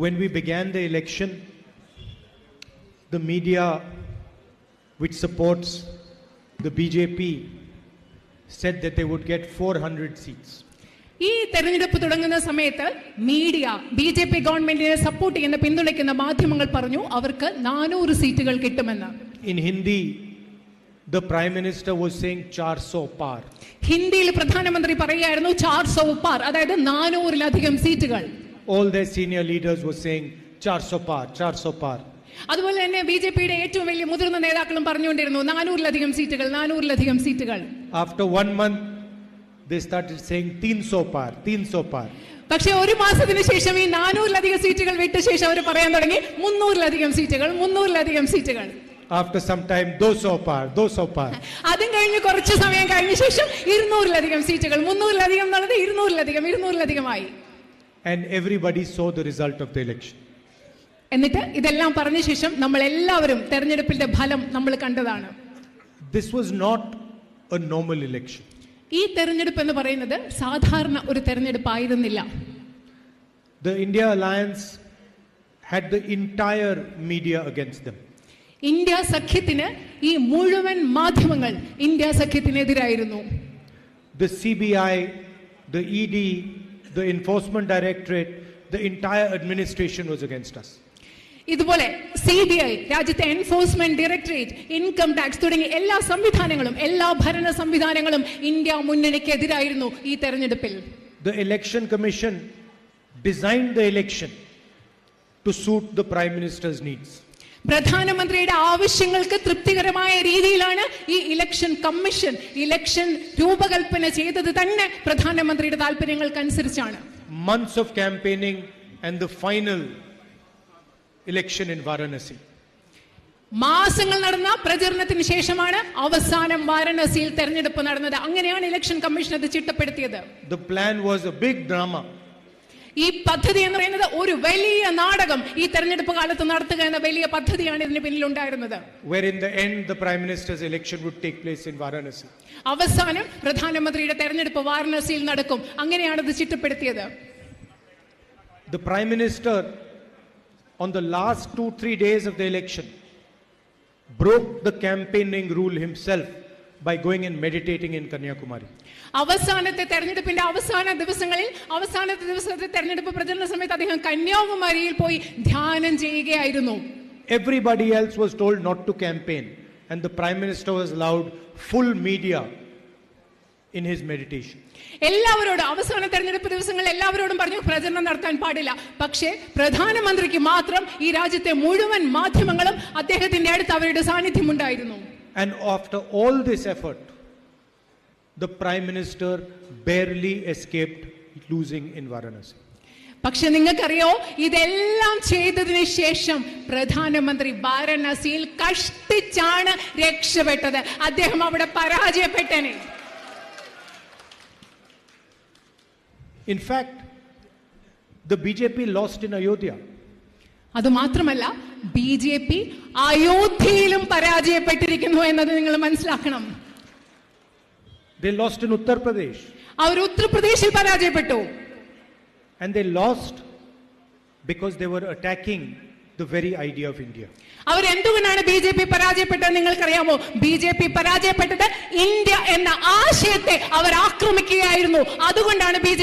when we began the election, the media which supports the BJP said that they would get 400 seats. ഈ തെരഞ്ഞെടുപ്പ് തുടങ്ങുന്ന സമയത്ത് media BJP ഗവൺമെന്റിനെ support ചെയ്യുന്ന പിന്തുണയ്ക്കുന്ന മാധ്യമങ്ങൾ പറഞ്ഞു അവർക്ക് 400 സീറ്റുകൾ കിട്ടുമെന്ന്. In Hindi, the Prime Minister was saying 400 par. ഹിന്ദിയിൽ പ്രധാനമന്ത്രി പറയുകയായിരുന്നു 400 par, അതായത് 400-ലധികം സീറ്റുകൾ. All their senior leaders were saying 400 par, 400 par. അതുപോലെ തന്നെ ബിജെപിയുടെ ഏറ്റവും വലിയ മുതിർന്ന നേതാക്കളും പറഞ്ഞുകൊണ്ടിരുന്നു 400-ലധികം സീറ്റുകൾ, 400-ലധികം സീറ്റുകൾ. After 1 month, they started saying 300 par, 300 par. പക്ഷേ ഒരു മാസത്തിന് ശേഷം ഈ 400-ലധികം സീറ്റുകൾ വിട്ട ശേഷം അവർ പറയാൻ തുടങ്ങി 300-ലധികം സീറ്റുകൾ, 300-ലധികം സീറ്റുകൾ. After some time, 200 par, 200 par. അതും കഴിഞ്ഞ് കുറച്ച് സമയം കഴിഞ്ഞ ശേഷം 200-ലധികം സീറ്റുകൾ, 300-ലധികം എന്നുള്ളത് 200-ലധികം, 200-ലധികമായി. And everybody saw the result of the election. എന്നിട്ട് ഇതെല്ലാം പറഞ്ഞ ശേഷം നമ്മൾ എല്ലാവരും തെരഞ്ഞെടുപ്പിന്റെ ഫലം നമ്മൾ കണ്ടതാണ്. This was not a normal election. ഈ തെരഞ്ഞെടുപ്പ് എന്ന് പറയുന്നത് സാധാരണ ഒരു തെരഞ്ഞെടുപ്പായിരുന്നില്ല. The India Alliance had the entire media against them. India സഖ്യത്തിന് ഈ മുഴുവൻ മാധ്യമങ്ങൾ India സഖ്യത്തിനെതിരായിരുന്നു. The CBI, the ED, the Enforcement Directorate, the entire administration was against us. ഇതുപോലെ CBI, രാജ്യത്തെ എൻഫോഴ്സ്മെന്റ് ഡയറക്ടറേറ്റ്, ഇൻകം ടാക്സ് തുടങ്ങിയ എല്ലാ സംവിധാനങ്ങളും, എല്ലാ ഭരണ സംവിധാനങ്ങളും ഇന്ത്യ മുന്നണിക്കെതിരായിരുന്നു ഈ തെരഞ്ഞെടുപ്പിൽ. The Election Commission designed the election to suit the Prime Minister's needs. പ്രധാനമന്ത്രിയുടെ ആവശ്യങ്ങൾക്ക് തൃപ്തികരമായ രീതിയിലാണ് ഈ ഇലക്ഷൻ കമ്മീഷൻ ഇലക്ഷൻ രൂപകൽപ്പന ചെയ്തത് തന്നെ പ്രധാനമന്ത്രിയുടെ താല്പര്യങ്ങൾക്കനുസരിച്ചാണ്. Months of campaigning and the final election in Varanasi. മാസങ്ങൾ നടന്ന പ്രചരണത്തിന് ശേഷമാണ് അവസാനം വാരണസിയിൽ തെരഞ്ഞെടുപ്പ് നടന്നത്. അങ്ങനെയാണ് ഇലക്ഷൻ കമ്മീഷൻ അത് ചിട്ടപ്പെടുത്തിയത്. The plan was a big drama. ഈ പദ്ധതി എന്ന് പറയുന്നത് ഒരു വലിയ നാടകം ഈ തെരഞ്ഞെടുപ്പ് കാലത്ത് നടത്തുക എന്ന വലിയ പദ്ധതിയാണ് ഇതിന് പിന്നിൽ ഉണ്ടായിരുന്നത്. Where in the end the Prime Minister's election would take place in Varanasi. അവസാനം പ്രധാനമന്ത്രിയുടെ തെരഞ്ഞെടുപ്പ് വാരണസിയിൽ നടക്കും. അങ്ങനെയാണ് ഇത് ചിട്ടപ്പെടുത്തിയത്. The Prime Minister on the last 2-3 days of the election broke the campaigning rule himself by going and meditating in Kanyakumari. അവസാനത്തെ തെരഞ്ഞെടുപ്പിന്റെ അവസാനത്തെ ദിവസത്തെ തെരഞ്ഞെടുപ്പ് പ്രചരണ സമയത്ത് അദ്ദേഹം കന്യാകുമാരിയിൽ പോയി ധ്യാനം ചെയ്യുകയായിരുന്നു. Everybody else was told not to campaign and the Prime Minister was allowed full media in his meditation. എല്ലാവരോടും അവസാന തെരഞ്ഞെടുപ്പ് ദിവസങ്ങളിൽ എല്ലാവരോടും പറഞ്ഞു പ്രചരണം നടത്താൻ പാടില്ല. പക്ഷേ പ്രധാനമന്ത്രിക്ക് മാത്രം ഈ രാജ്യത്തെ മുഴുവൻ മാധ്യമങ്ങളും അദ്ദേഹത്തിന്റെ അടുത്ത് അവരുടെ സാന്നിധ്യം ഉണ്ടായിരുന്നു. And after all this effort, the Prime Minister barely escaped losing in Varanasi. പക്ഷെ നിങ്ങൾക്കറിയോ ഇതെല്ലാം ചെയ്തതിന് ശേഷം പ്രധാനമന്ത്രി വാരണസിയിൽ കഷ്ടിച്ചാണ് രക്ഷപ്പെട്ടത്. അദ്ദേഹം അവിടെ പരാജയപ്പെട്ടനെ. In fact, the BJP lost in Ayodhya. അത് മാത്രമല്ല ബിജെപി അയോധ്യയിലും പരാജയപ്പെട്ടിരിക്കുന്നു എന്നത് നിങ്ങൾ മനസ്സിലാക്കണം. They lost in Uttar Pradesh. അവർ ഉത്തർപ്രദേശിൽ പരാജയപ്പെട്ടു. And they lost because they were attacking the very idea of India. അവർ എന്തുകൊണ്ടാണ് ബിജെപി പരാജയപ്പെട്ടത് നിങ്ങൾക്കറിയാമോ? ബിജെപി പരാജയപ്പെട്ടത് ഇന്ത്യ എന്ന ആശയത്തെ അവർ ആക്രമിക്കുകയായിരുന്നു. അതുകൊണ്ടാണ് ബിജെപി